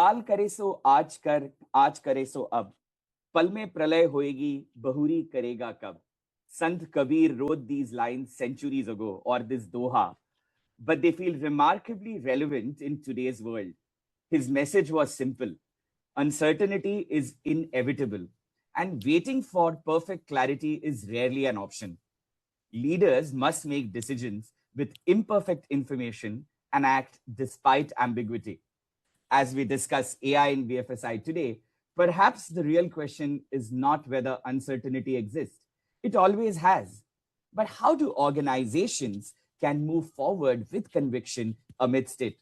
काल करे सो आज कर, आज करे सो अब, पल में प्रलय होएगी, बहुरी करेगा कब. Sant Kabir wrote these lines centuries ago, or this doha, but they feel remarkably relevant in today's world. His message was simple: uncertainty is inevitable, and waiting for perfect clarity is rarely an option. Leaders must make decisions with imperfect information and act despite ambiguity. As we discuss AI in BFSI today, perhaps the real question is not whether uncertainty exists. It always has. But how do organizations can move forward with conviction amidst it?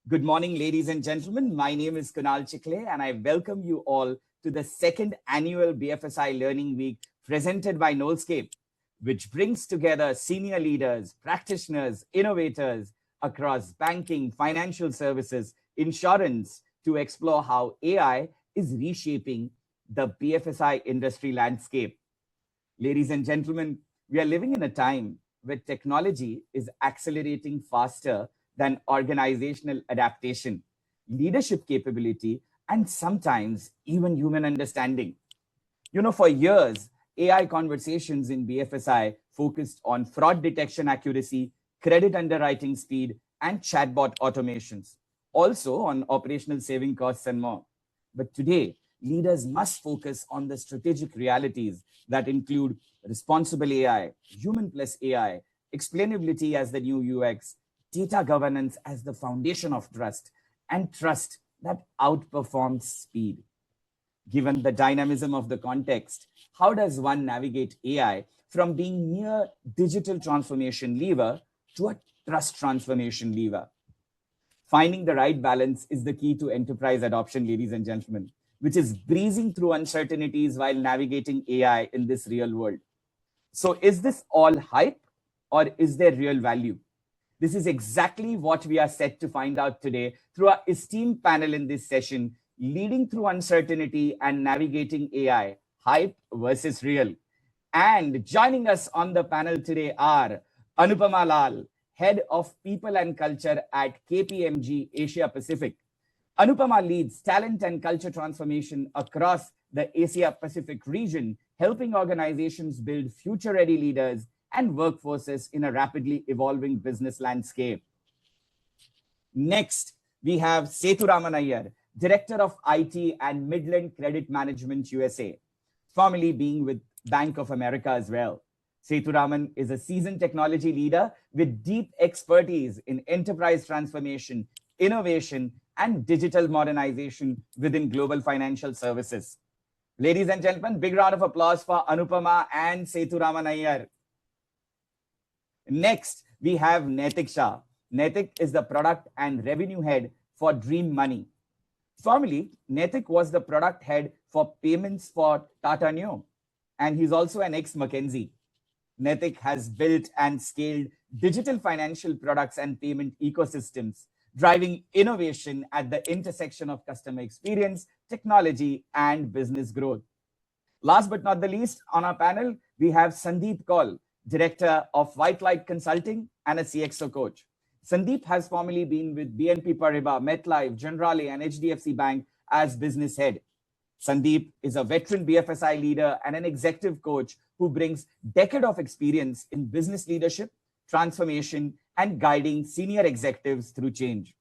Good morning, ladies and gentlemen. My name is Kunal Chikle, and I welcome you all to the second annual BFSI Learning Week presented by KNOLSKAPE, which brings together senior leaders, practitioners, innovators across banking, financial services, insurance to explore how AI is reshaping the BFSI industry landscape. Ladies and gentlemen, we are living in a time where technology is accelerating faster than organizational adaptation, leadership capability, and sometimes even human understanding. For years, AI conversations in BFSI focused on fraud detection accuracy, credit underwriting speed, and chatbot automations, also on operational saving costs and more. But today, leaders must focus on the strategic realities that include responsible AI, human plus AI, explainability as the new UX, data governance as the foundation of trust, and trust that outperforms speed. Given the dynamism of the context, how does one navigate AI from being mere digital transformation lever to a trust transformation lever? Finding the right balance is the key to enterprise adoption, ladies and gentlemen, which is breezing through uncertainties while navigating AI in this real world. So is this all hype or is there real value? This is exactly what we are set to find out today through our esteemed panel in this session, leading through uncertainty and navigating AI, hype versus real. And joining us on the panel today are Anupama Lal, Head of People and Culture at KPMG Asia Pacific. Anupama leads talent and culture transformation across the Asia Pacific region, helping organizations build future-ready leaders and workforces in a rapidly evolving business landscape. Next, we have Sethuraman Iyer, Director of IT and Midland Credit Management USA, formerly being with Bank of America as well. Sethuraman is a seasoned technology leader with deep expertise in enterprise transformation, innovation, and digital modernization within global financial services. Ladies and gentlemen, big round of applause for Anupama and Sethuraman Iyer. Next, we have Naitik Shah. Naitik is the product and revenue head for Dream Money. Formerly, Naitik was the product head for payments for Tata Neu, and he's also an ex-McKinsey. Naitik has built and scaled digital financial products and payment ecosystems, driving innovation at the intersection of customer experience, technology, and business growth. Last but not the least, on our panel, we have Sandeep Kaul, Director of White Light Consulting and a CXO coach. Sandeep has formerly been with BNP Paribas, MetLife, Generali, and HDFC Bank as business head. Sandeep is a veteran BFSI leader and an executive coach who brings decade of experience in business leadership, transformation, and guiding senior executives through change.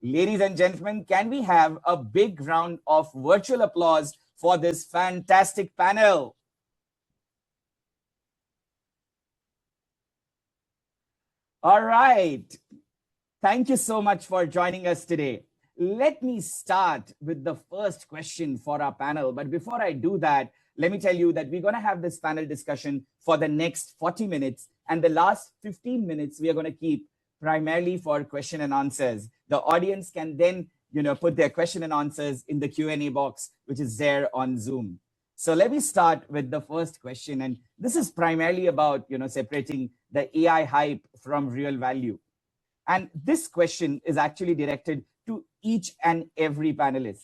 Ladies and gentlemen, can we have a big round of virtual applause for this fantastic panel? All right. Thank you so much for joining us today. Let me start with the first question for our panel. But before I do that, let me tell you that we're going to have this panel discussion for the next 40 minutes. And the last 15 minutes, we are going to keep primarily for question and answers. The audience can then, put their question and answers in the Q&A box, which is there on Zoom. So let me start with the first question. And this is primarily about, separating the AI hype from real value. And this question is actually directed to each and every panelist.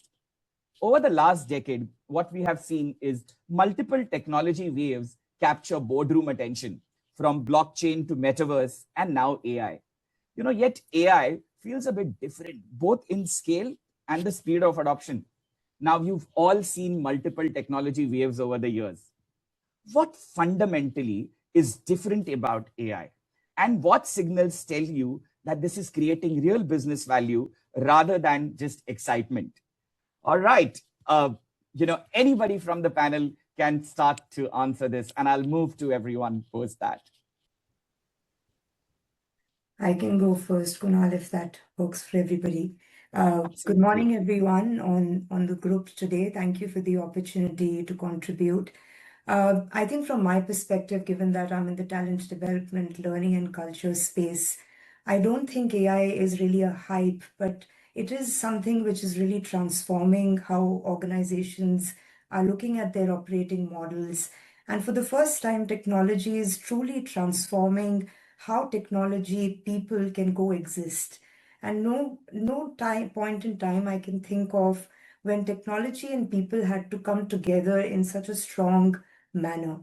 Over the last decade, what we have seen is multiple technology waves capture boardroom attention, from blockchain to metaverse and now AI. Yet AI feels a bit different, both in scale and the speed of adoption. Now, you've all seen multiple technology waves over the years. What fundamentally is different about AI? And what signals tell you that this is creating real business value rather than just excitement? All right. Anybody from the panel can start to answer this, and I'll move to everyone post that. I can go first, Kunal, if that works for everybody. Good morning, everyone on the group today. Thank you for the opportunity to contribute. I think from my perspective, given that I'm in the talent development, learning and culture space, I don't think AI is really a hype, but it is something which is really transforming how organizations are looking at their operating models. And for the first time, technology is truly transforming how technology people can coexist. And no point in time I can think of when technology and people had to come together in such a strong manner.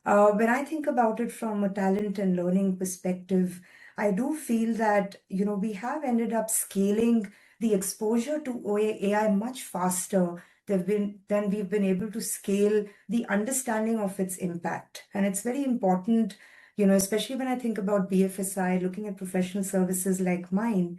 When I think about it from a talent and learning perspective, I do feel that, we have ended up scaling the exposure to AI much faster than we've been able to scale the understanding of its impact. And it's very important, especially when I think about BFSI, looking at professional services like mine,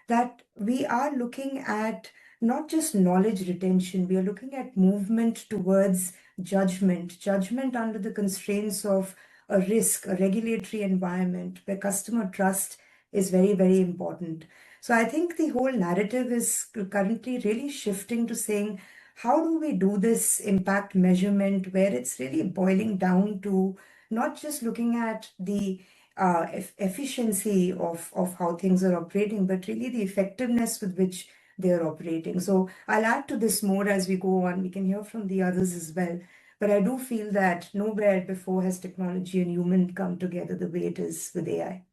that we are looking at not just knowledge retention, we are looking at movement towards judgment under the constraints of a risk, a regulatory environment where customer trust is very, very important. So I think the whole narrative is currently really shifting to saying, how do we do this impact measurement where it's really boiling down to not just looking at the efficiency of how things are operating, but really the effectiveness with which they are operating. So I'll add to this more as we go on. We can hear from the others as well. But I do feel that nowhere before has technology and human come together the way it is with AI.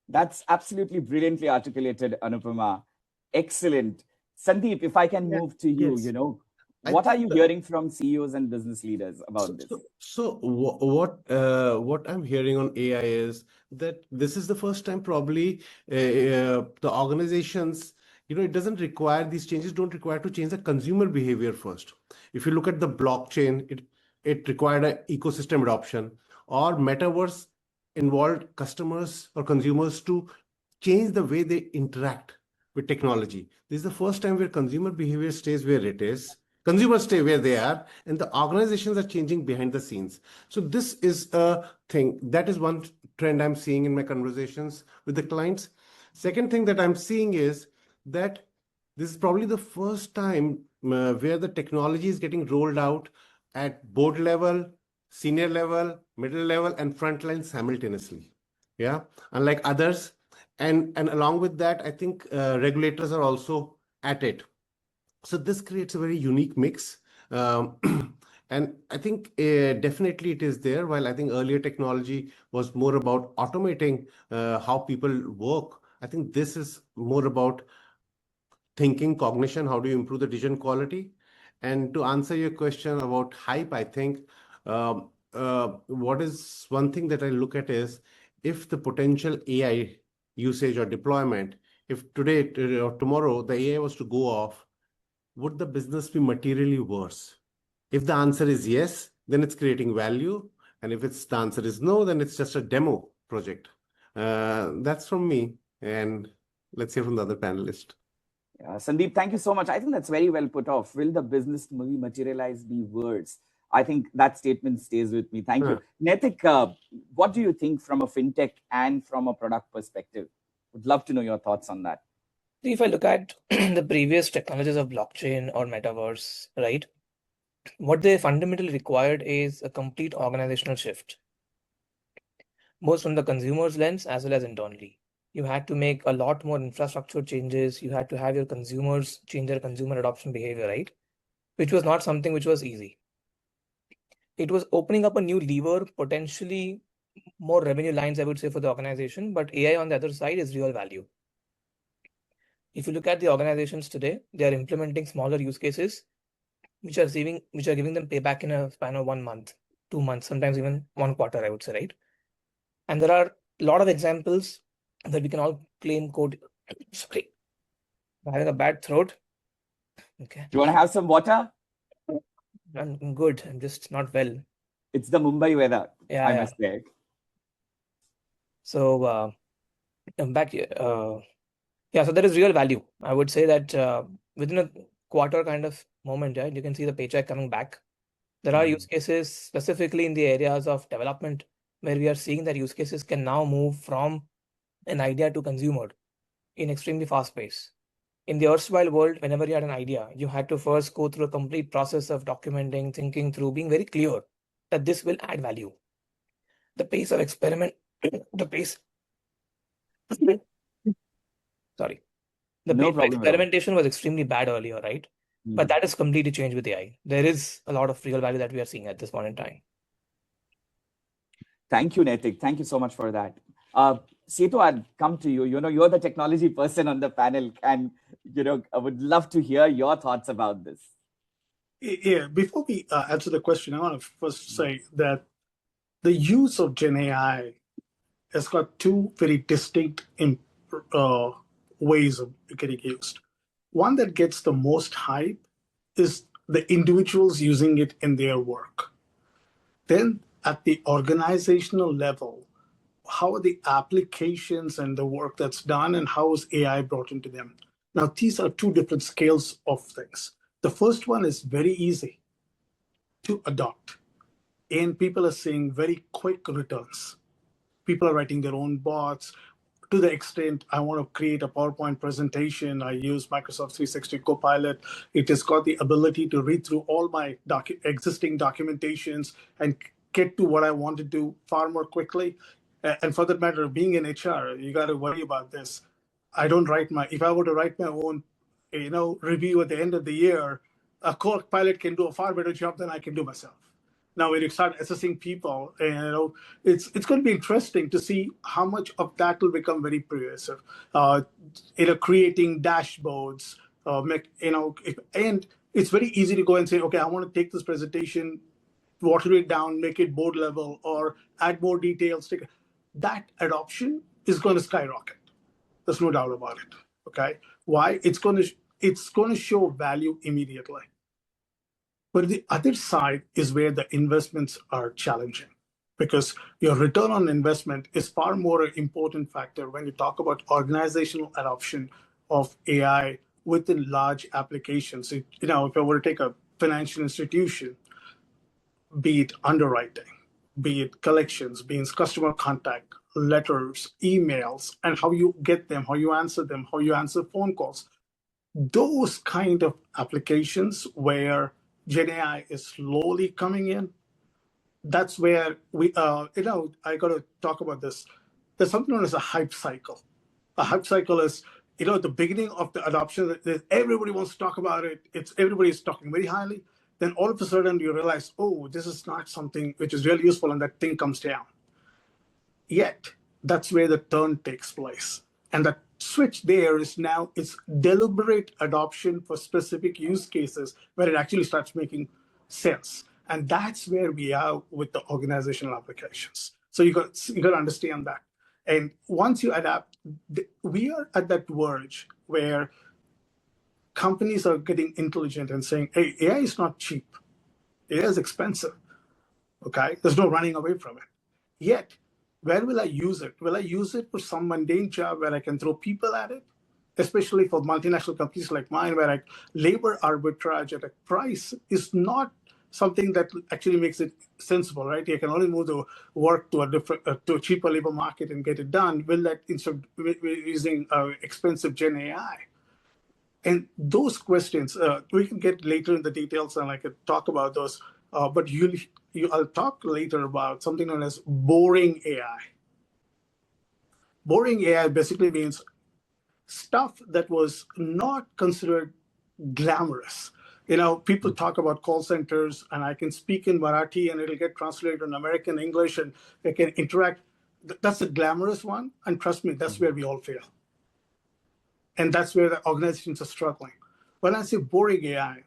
That's absolutely brilliantly articulated, Anupama. Excellent. Sandeep, if I can move to you, what are you hearing from CEOs and business leaders about this? So what I'm hearing on AI is that this is the first time probably the organizations, it doesn't require, these changes don't require to change the consumer behavior first. If you look at the blockchain, it required an ecosystem adoption, or metaverse involved customers or consumers to change the way they interact with technology. This is the first time where consumer behavior stays where it is. Consumers stay where they are, and the organizations are changing behind the scenes. So this is a thing. That is one trend I'm seeing in my conversations with the clients. Second thing that I'm seeing is that this is probably the first time where the technology is getting rolled out at board level, senior level, middle level, and frontline simultaneously. Yeah, unlike others. And along with that, I think regulators are also at it. So this creates a very unique mix. And I think definitely it is there. While I think earlier technology was more about automating how people work, I think this is more about thinking, cognition, how do you improve the decision quality? And to answer your question about hype, I think what is one thing that I look at is if the potential AI usage or deployment, if today or tomorrow the AI was to go off, would the business be materially worse? If the answer is yes, then it's creating value. And if the answer is no, then it's just a demo project. That's from me. And let's hear from the other panelist. Sandeep, thank you so much. I think that's very well put off. Will the business movie materialize be worse? I think that statement stays with me. Thank you. Naitik, what do you think from a fintech and from a product perspective? Would love to know your thoughts on that. If I look at the previous technologies of blockchain or metaverse, right, what they fundamentally required is a complete organizational shift, both from the consumer's lens as well as internally. You had to make a lot more infrastructure changes. You had to have your consumers change their consumer adoption behavior, right? Which was not something which was easy. It was opening up a new lever, potentially more revenue lines, I would say, for the organization, but AI on the other side is real value. If you look at the organizations today, they are implementing smaller use cases, which are giving them payback in a span of 1 month, 2 months, sometimes even 1 quarter, I would say, right? And there are a lot of examples that we can all claim code. Sorry, I'm having a bad throat. Okay. Do you want to have some water? I'm good. I'm just not well. It's the Mumbai weather, Yeah, I yeah. must say. So I'm back here. Yeah, so there is real value. I would say that within a quarter kind of moment, yeah, you can see the paycheck coming back. There are use cases specifically in the areas of development where we are seeing that use cases can now move from an idea to consumer in extremely fast pace. In the erstwhile world, whenever you had an idea, you had to first go through a complete process of documenting, thinking through, being very clear that this will add value. The pace of experiment, the pace, sorry, the No pace of problem at all. experimentation was extremely bad earlier, right? But that is completely changed with AI. There is a lot of real value that we are seeing at this point in time. Thank you, Naitik. Thank you so much for that. Setu, I'll come to you. You know, you're the technology person on the panel, and you know, I would love to hear your thoughts about this. Yeah, before we answer the question, I want to first say that the use of Gen AI has got two very distinct ways of getting used. One that gets the most hype is the individuals using it in their work. Then at the organizational level, how are the applications and the work that's done, and how is AI brought into them? Now, these are two different scales of things. The first one is very easy to adopt, and people are seeing very quick returns. People are writing their own bots. To the extent I want to create a PowerPoint presentation, I use Microsoft 360 Copilot. It has got the ability to read through all my existing documentations and get to what I want to do far more quickly. And for that matter, being in HR, you got to worry about this. If I were to write my own, review at the end of the year, a Copilot can do a far better job than I can do myself. Now, when you start assessing people, it's going to be interesting to see how much of that will become very pervasive. Creating dashboards, and it's very easy to go and say, okay, I want to take this presentation, water it down, make it board level, or add more details. That adoption is going to skyrocket. There's no doubt about it. Okay, why? It's going to show value immediately. But the other side is where the investments are challenging, because your return on investment is far more an important factor when you talk about organizational adoption of AI within large applications. If I were to take a financial institution, be it underwriting, be it collections, be it customer contact, letters, emails, and how you get them, how you answer phone calls, those kind of applications where Gen AI is slowly coming in, that's where I got to talk about this. There's something known as a hype cycle. A hype cycle is, at the beginning of the adoption, everybody wants to talk about it. Everybody's talking very highly. Then all of a sudden you realize, oh, this is not something which is really useful, and that thing comes down. Yet, that's where the turn takes place. And that switch there is now it's deliberate adoption for specific use cases where it actually starts making sense. And that's where we are with the organizational applications. So you got to understand that. And once you adapt, we are at that verge where companies are getting intelligent and saying, hey, AI is not cheap. AI is expensive. Okay? There's no running away from it. Yet, where will I use it? Will I use it for some mundane job where I can throw people at it? Especially for multinational companies like mine, where labor arbitrage at a price is not something that actually makes it sensible, right? You can only move the work to a cheaper labor market and get it done. Will that instead of using expensive Gen AI? And those questions, we can get later in the details, and I could talk about those. But I'll talk later about something known as boring AI. Boring AI basically means stuff that was not considered glamorous. People talk about call centers, and I can speak in Marathi and it'll get translated in American English, and they can interact. That's the glamorous one. And trust me, that's where we all fail. And that's where the organizations are struggling. When I say boring AI,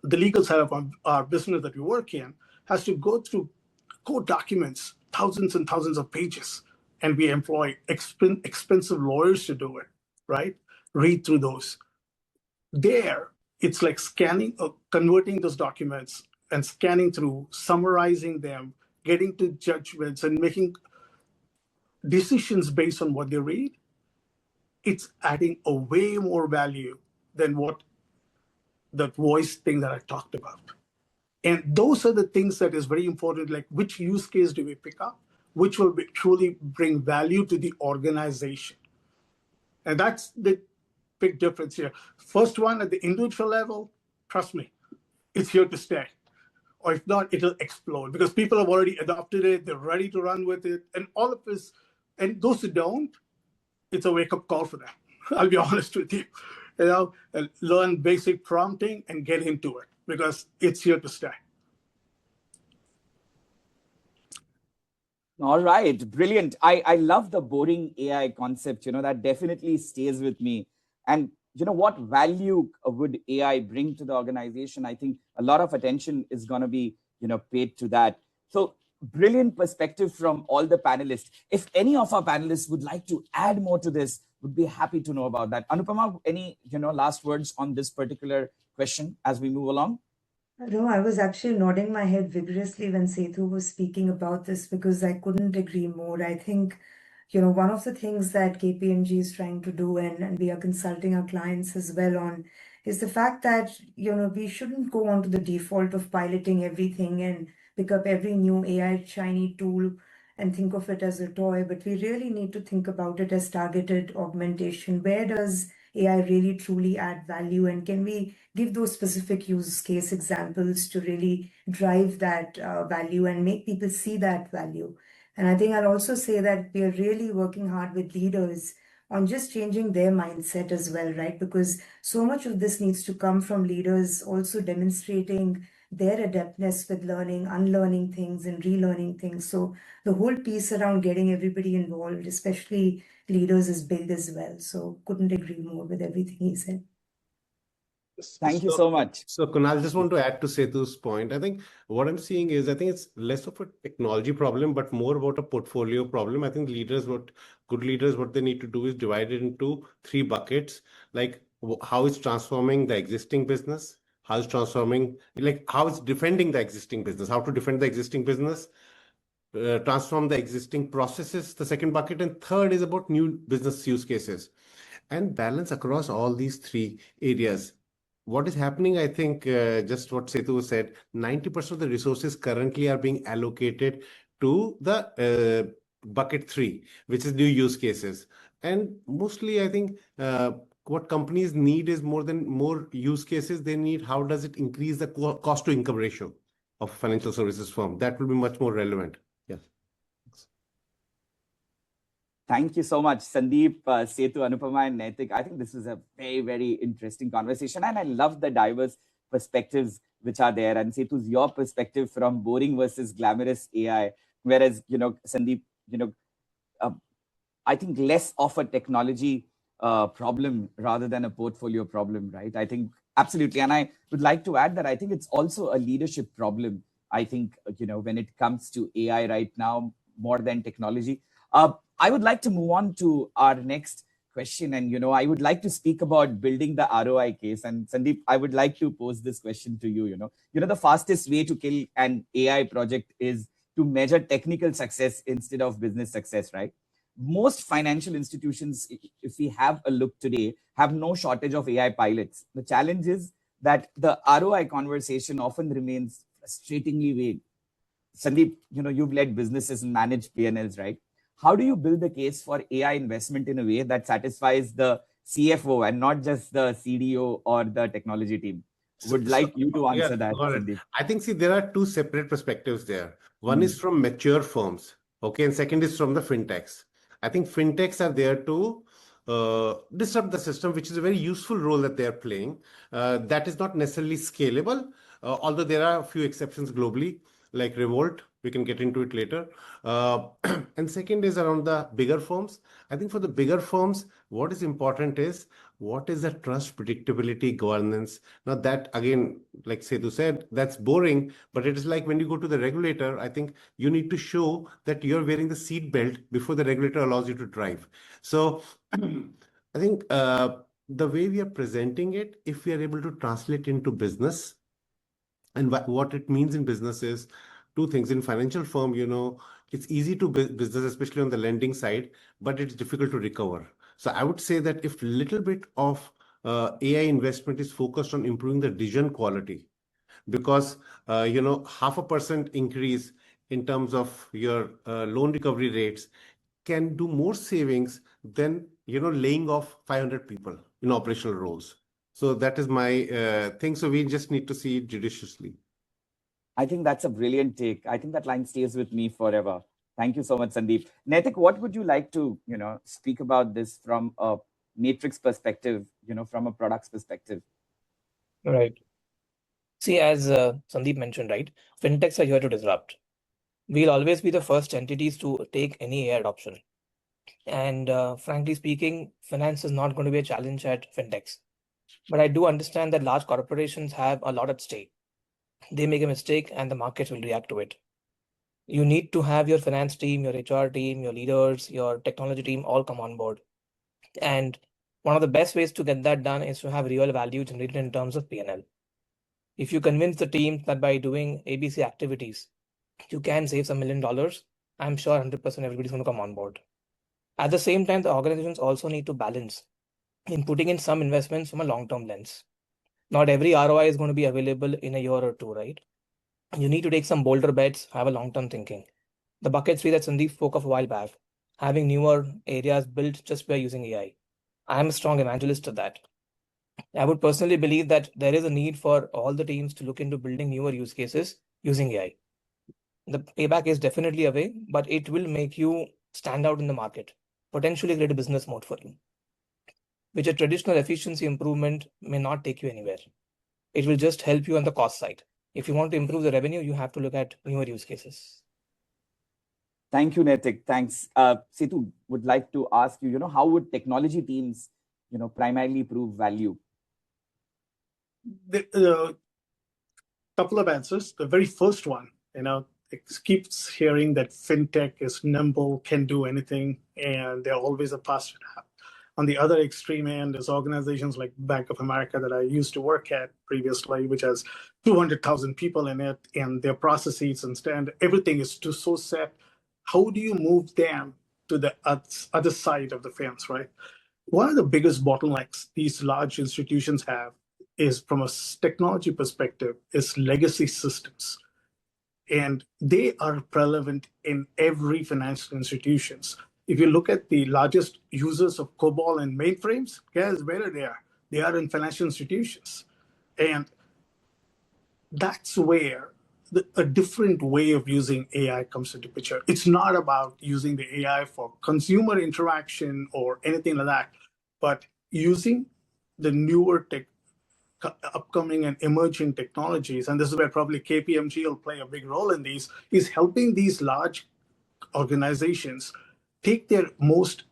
the legal side of our business that we work in has to go through court documents, thousands and thousands of pages, and we employ expensive lawyers to do it, right? Read through those. There, it's like scanning, converting those documents and scanning through, summarizing them, getting to judgments and making decisions based on what they read. It's adding a way more value than what that voice thing that I talked about. And those are the things that is very important, like which use case do we pick up, which will truly bring value to the organization. And that's the big difference here. First one at the individual level, trust me, it's here to stay. Or if not, it'll explode because people have already adopted it, they're ready to run with it. And all of this, and those who don't, it's a wake-up call for them. I'll be honest with you. Learn basic prompting and get into it because it's here to stay. All right, brilliant. I love the boring AI concept, that definitely stays with me. And what value would AI bring to the organization? I think a lot of attention is going to be, paid to that. So brilliant perspective from all the panelists. If any of our panelists would like to add more to this, would be happy to know about that. Anupama, any, last words on this particular question as we move along? No, I was actually nodding my head vigorously when Sethu was speaking about this because I couldn't agree more. I think, one of the things that KPMG is trying to do, and we are consulting our clients as well on, is the fact that, we shouldn't go on to the default of piloting everything and pick up every new AI shiny tool and think of it as a toy, but we really need to think about it as targeted augmentation. Where does AI really truly add value, and can we give those specific use case examples to really drive that value and make people see that value? And I think I'll also say that we are really working hard with leaders on just changing their mindset as well, right? Because so much of this needs to come from leaders also demonstrating their adeptness with learning, unlearning things, and relearning things. So the whole piece around getting everybody involved, especially leaders, is big as well. So couldn't agree more with everything he said. Thank you so much. So Kunal, I just want to add to Sethu's point. I think what I'm seeing is, I think it's less of a technology problem, but more about a portfolio problem. I think good leaders, what they need to do is divide it into 3 buckets, like how it's transforming the existing business, how it's transforming, like how it's defending the existing business, how to defend the existing business, transform the existing processes, the second bucket, and third is about new business use cases, and balance across all these 3 areas. What is happening, I think, just what Sethu said, 90% of the resources currently are being allocated to the bucket 3, which is new use cases. And mostly, I think, what companies need is more use cases. They need, how does it increase the cost to income ratio of a financial services firm? That will be much more relevant. Yeah. Thank you so much, Sandeep, Sethu, Anupama, and Naitik. I think this is a very, very interesting conversation, and I love the diverse perspectives which are there. And Sethu's your perspective from boring versus glamorous AI, whereas Sandeep, I think less of a technology problem rather than a portfolio problem, right? I think absolutely, and I would like to add that I think it's also a leadership problem. I think when it comes to AI right now, more than technology. I would like to move on to our next question. And, I would like to speak about building the ROI case. And Sandeep, I would like to pose this question to you. The fastest way to kill an AI project is to measure technical success instead of business success, right? Most financial institutions, if we have a look today, have no shortage of AI pilots. The challenge is that the ROI conversation often remains frustratingly vague. Sandeep, you've led businesses and managed P&Ls, right? How do you build the case for AI investment in a way that satisfies the CFO and not just the CDO or the technology team? Would like you to answer that, Sandeep. I think, see, there are 2 separate perspectives there. One is from mature firms, okay, and second is from the fintechs. I think fintechs are there to disrupt the system, which is a very useful role that they are playing. That is not necessarily scalable, although there are a few exceptions globally, like Revolved. We can get into it later. And second is around the bigger firms. I think for the bigger firms, what is important is what is the trust, predictability, governance. Now that, again, like Sethu said, that's boring, but it is like when you go to the regulator, I think you need to show that you're wearing the seat belt before the regulator allows you to drive. So I think the way we are presenting it, if we are able to translate into business, and what it means in business is two things. In financial firm, it's easy to business, especially on the lending side, but it's difficult to recover. So I would say that if little bit of AI investment is focused on improving the decision quality, because 0.5% increase in terms of your loan recovery rates can do more savings than laying off 500 people in operational roles. So that is my thing. So we just need to see it judiciously. I think that's a brilliant take. I think that line stays with me forever. Thank you so much, Sandeep. Naitik, what would you like to speak about this from a matrix perspective, from a product's perspective? Right. See, as Sandeep mentioned, right, fintechs are here to disrupt. We'll always be the first entities to take any AI adoption. And frankly speaking, finance is not going to be a challenge at fintechs. But I do understand that large corporations have a lot at stake. They make a mistake and the markets will react to it. You need to have your finance team, your HR team, your leaders, your technology team all come on board. And one of the best ways to get that done is to have real value generated in terms of P&L. If you convince the team that by doing ABC activities, you can save some $1 million, I'm sure 100% everybody's going to come on board. At the same time, the organizations also need to balance in putting in some investments from a long-term lens. Not every ROI is going to be available in a year or two, right? You need to take some bolder bets, have a long-term thinking. The bucket 3 that Sandeep spoke of a while back, having newer areas built just by using AI. I am a strong evangelist of that. I would personally believe that there is a need for all the teams to look into building newer use cases using AI. The payback is definitely away, but it will make you stand out in the market, potentially create a business mode for you, which a traditional efficiency improvement may not take you anywhere. It will just help you on the cost side. If you want to improve the revenue, you have to look at newer use cases. Thank you, Naitik. Thanks. Setu, would like to ask you, how would technology teams, primarily prove value? The couple of answers. The very first one, it keeps hearing that fintech is nimble, can do anything, and they're always a fast. On the other extreme end is organizations like Bank of America that I used to work at previously, which has 200,000 people in it, and their processes and everything is so set. How do you move them to the other side of the fence, right? One of the biggest bottlenecks these large institutions have is, from a technology perspective, is legacy systems. And they are prevalent in every financial institutions. If you look at the largest users of COBOL and mainframes, guess where they are? They are in financial institutions. And that's where a different way of using AI comes into picture. It's not about using the AI for consumer interaction or anything like that, but using the newer upcoming and emerging technologies, and this is where probably KPMG will play a big role in these, is helping these large organizations take their most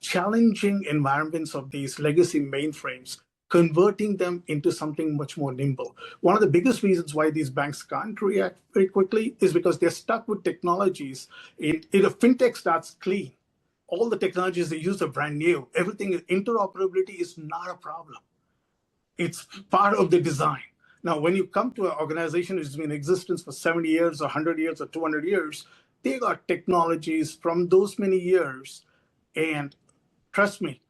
challenging environments of these legacy mainframes, converting them into something much more nimble. One of the biggest reasons why these banks can't react very quickly is because they're stuck with technologies. If a fintech starts clean, all the technologies they use are brand new. Everything, interoperability is not a problem. It's part of the design. Now, when you come to an organization which has been in existence for 70 years or 100 years or 200 years, they got technologies from those many years. And trust me,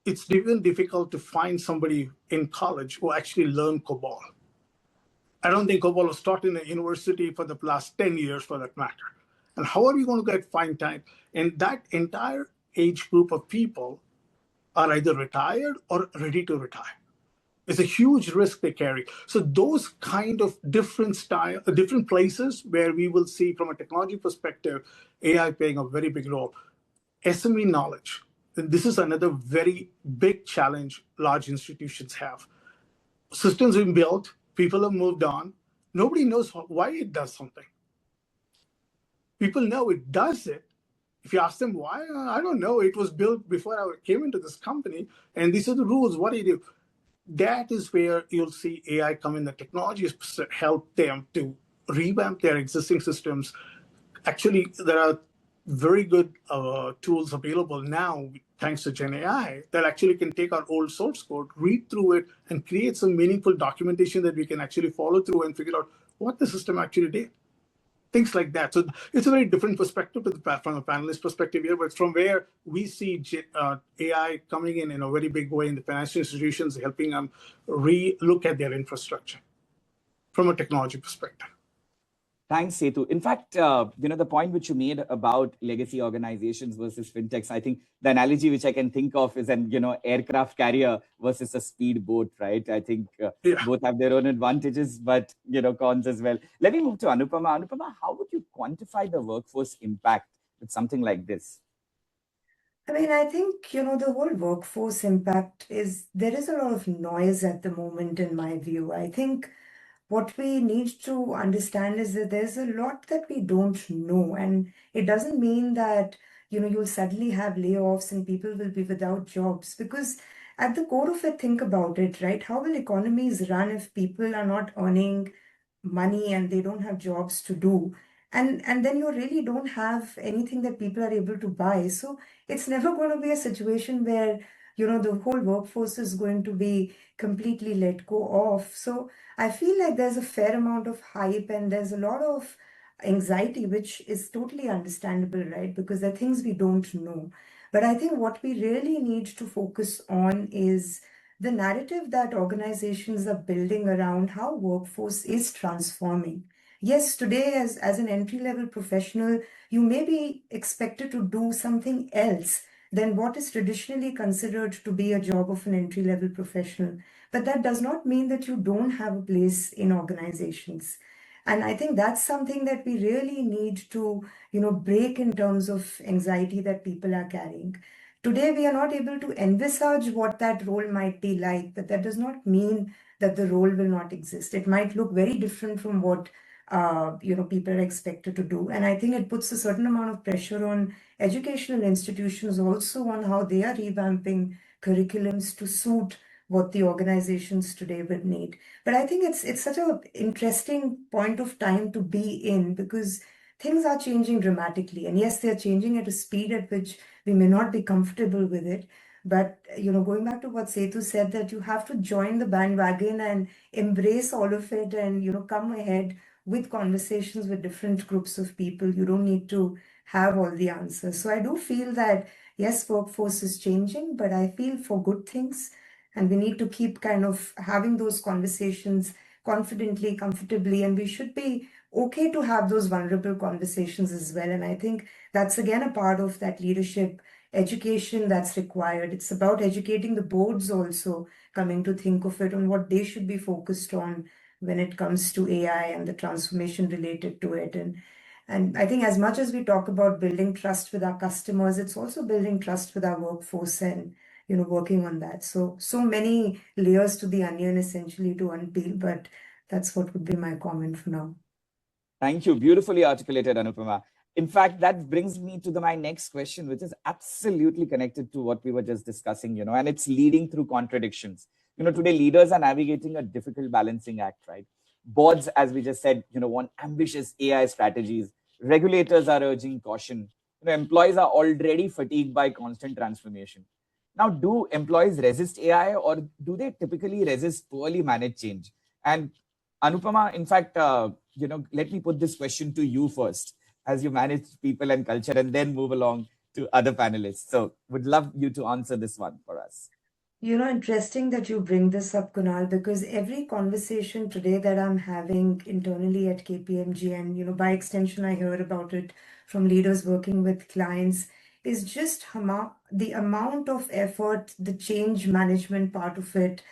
it's even difficult to find somebody in college who actually learned COBOL. I don't think COBOL was taught in a university for the last 10 years, for that matter. And how are you going to get find time? And that entire age group of people are either retired or ready to retire. It's a huge risk they carry. So those kind of different places where we will see, from a technology perspective, AI playing a very big role. SME knowledge. This is another very big challenge large institutions have. Systems have been built, people have moved on. Nobody knows why it does something. People know it does it. If you ask them why, I don't know. It was built before I came into this company, and these are the rules. What do you do? That is where you'll see AI come in. The technologies help them to revamp their existing systems. Actually, there are very good tools available now, thanks to Gen AI, that actually can take our old source code, read through it, and create some meaningful documentation that we can actually follow through and figure out what the system actually did. Things like that. So it's a very different perspective from a panelist perspective here, but from where we see AI coming in a very big way in the financial institutions, helping them re-look at their infrastructure from a technology perspective. Thanks, Setu. In fact, the point which you made about legacy organizations versus fintechs, I think the analogy which I can think of is an aircraft carrier versus a speedboat, right? I think both have their own advantages, but cons as well. Let me move to Anupama. Anupama, how would you quantify the workforce impact with something like this? I mean, I think, the whole workforce impact there is a lot of noise at the moment, in my view. I think what we need to understand is that there's a lot that we don't know. And it doesn't mean that, you'll suddenly have layoffs and people will be without jobs. Because at the core of it, think about it, right? How will economies run if people are not earning money and they don't have jobs to do? And then you really don't have anything that people are able to buy. So it's never going to be a situation where, the whole workforce is going to be completely let go of. So I feel like there's a fair amount of hype and there's a lot of anxiety, which is totally understandable, right? Because there are things we don't know. But I think what we really need to focus on is the narrative that organizations are building around how workforce is transforming. Yes, today as an entry-level professional, you may be expected to do something else than what is traditionally considered to be a job of an entry-level professional. But that does not mean that you don't have a place in organizations. And I think that's something that we really need to, break in terms of anxiety that people are carrying. Today, we are not able to envisage what that role might be like, but that does not mean that the role will not exist. It might look very different from what people are expected to do. And I think it puts a certain amount of pressure on educational institutions also on how they are revamping curriculums to suit what the organizations today would need. But I think it's such an interesting point of time to be in because things are changing dramatically. And yes, they're changing at a speed at which we may not be comfortable with it. But, going back to what Setu said, that you have to join the bandwagon and embrace all of it and, come ahead with conversations with different groups of people. You don't need to have all the answers. So I do feel that, yes, workforce is changing, but I feel for good things. And we need to keep kind of having those conversations confidently, comfortably, and we should be okay to have those vulnerable conversations as well. And I think that's again a part of that leadership education that's required. It's about educating the boards also, coming to think of it on what they should be focused on when it comes to AI and the transformation related to it. And I think as much as we talk about building trust with our customers, it's also building trust with our workforce and working on that. So many layers to the onion essentially to unpeel, but that's what would be my comment for now. Thank you. Beautifully articulated, Anupama. In fact, that brings me to my next question, which is absolutely connected to what we were just discussing, and it's leading through contradictions. Today leaders are navigating a difficult balancing act, right? Boards, as we just said, want ambitious AI strategies. Regulators are urging caution. Employees are already fatigued by constant transformation. Now, do employees resist AI or do they typically resist poorly managed change? And Anupama, in fact, let me put this question to you first, as you manage people and culture, and then move along to other panelists. So would love you to answer this one for us. Interesting that you bring this up, Kunal, because every conversation today that I'm having internally at KPMG, and by extension, I hear about it from leaders working with clients, is just the amount of effort the change management part of it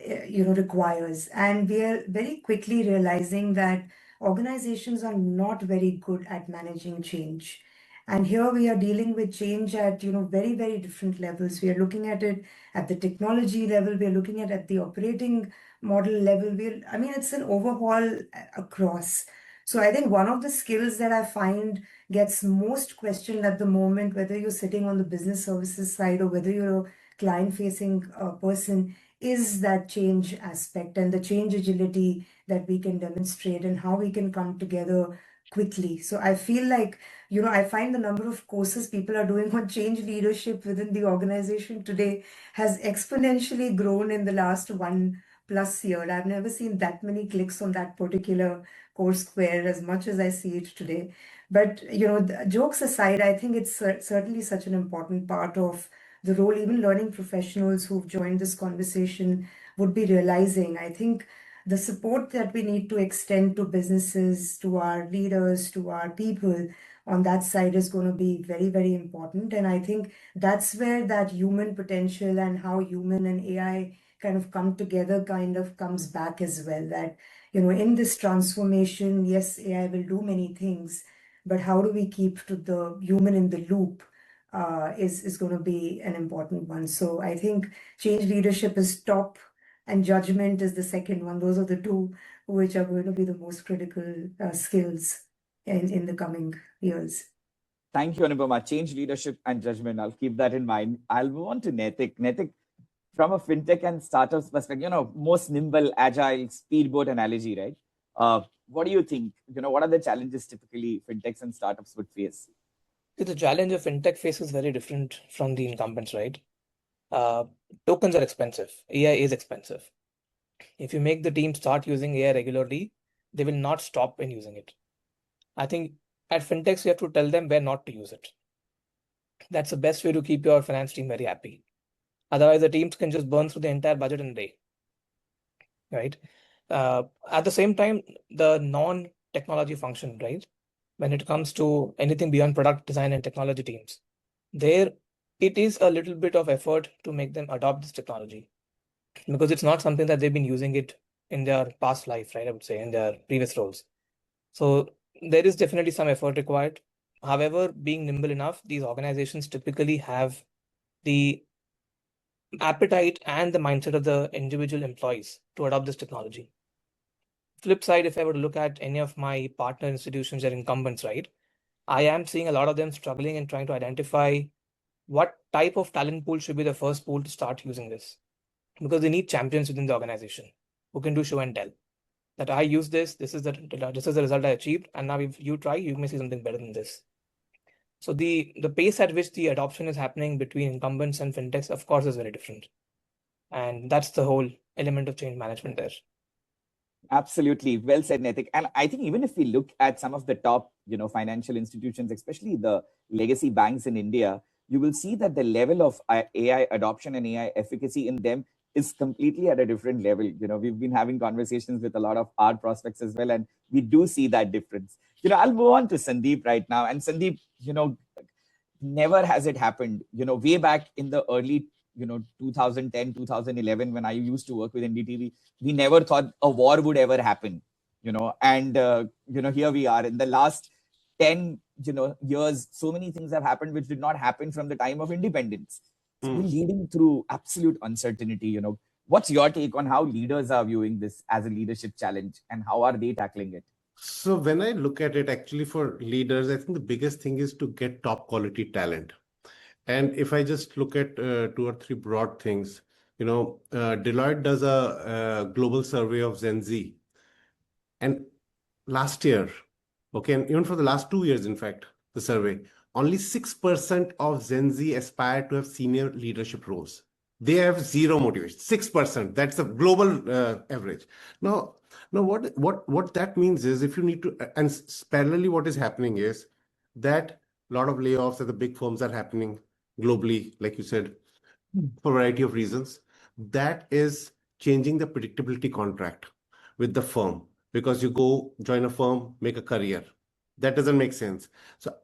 requires. And we are very quickly realizing that organizations are not very good at managing change. And here we are dealing with change at very, very different levels. We are looking at it at the technology level. We are looking at the operating model level. It's an overhaul across. So I think one of the skills that I find gets most questioned at the moment, whether you're sitting on the business services side or whether you're a client-facing person, is that change aspect and the change agility that we can demonstrate and how we can come together quickly. So I feel like, I find the number of courses people are doing on change leadership within the organization today has exponentially grown in the last 1+ year. I've never seen that many clicks on that particular course square as much as I see it today. But, jokes aside, I think it's certainly such an important part of the role even learning professionals who've joined this conversation would be realizing. I think the support that we need to extend to businesses, to our leaders, to our people on that side is going to be very, very important. And I think that's where that human potential and how human and AI kind of come together kind of comes back as well. That, in this transformation, yes, AI will do many things, but how do we keep to the human in the loop is going to be an important one. So I think change leadership is top and judgment is the second one. Those are the two which are going to be the most critical skills in the coming years. Thank you, Anupama. Change leadership and judgment. I'll keep that in mind. I'll move on to Naitik. Naitik, from a fintech and startups perspective, most nimble, agile, speedboat analogy, right? What do you think? What are the challenges typically fintechs and startups would face? The challenge of fintech face is very different from the incumbents, right? Tokens are expensive. AI is expensive. If you make the team start using AI regularly, they will not stop in using it. I think at fintechs, you have to tell them where not to use it. That's the best way to keep your finance team very happy. Otherwise, the teams can just burn through the entire budget in a day, right? At the same time, the non-technology function, right? When it comes to anything beyond product design and technology teams, there it is a little bit of effort to make them adopt this technology because it's not something that they've been using it in their past life, right? I would say in their previous roles. So there is definitely some effort required. However, being nimble enough, these organizations typically have the appetite and the mindset of the individual employees to adopt this technology. Flip side, if I were to look at any of my partner institutions or incumbents, right, I am seeing a lot of them struggling and trying to identify what type of talent pool should be the first pool to start using this, because they need champions within the organization who can do show and tell that I use this. This is the result I achieved, and now if you try, you may see something better than this. So the pace at which the adoption is happening between incumbents and fintechs, of course, is very different, and that's the whole element of change management there. Absolutely. Well said, Naitik. And I think even if we look at some of the top, financial institutions, especially the legacy banks in India, you will see that the level of AI adoption and AI efficacy in them is completely at a different level. We've been having conversations with a lot of our prospects as well, and we do see that difference. I'll move on to Sandeep right now. And Sandeep, never has it happened, way back in the early 2010, 2011, when I used to work with NDTV, we never thought a war would ever happen, and, here we are in the last 10, years, so many things have happened which did not happen from the time of independence. So we're leading through absolute uncertainty, What's your take on how leaders are viewing this as a leadership challenge and how are they tackling it? So when I look at it, actually for leaders, I think the biggest thing is to get top quality talent. And if I just look at 2 or 3 broad things, Deloitte does a global survey of Gen Z. And last year, okay, and even for the last 2 years, in fact, the survey, only 6% of Gen Z aspire to have senior leadership roles. They have zero motivation. 6%. That's the global average. Now, what that means is if you need to, and parallelly, what is happening is that a lot of layoffs at the big firms are happening globally, like you said, for a variety of reasons. That is changing the predictability contract with the firm, because you go join a firm, make a career. That doesn't make sense. So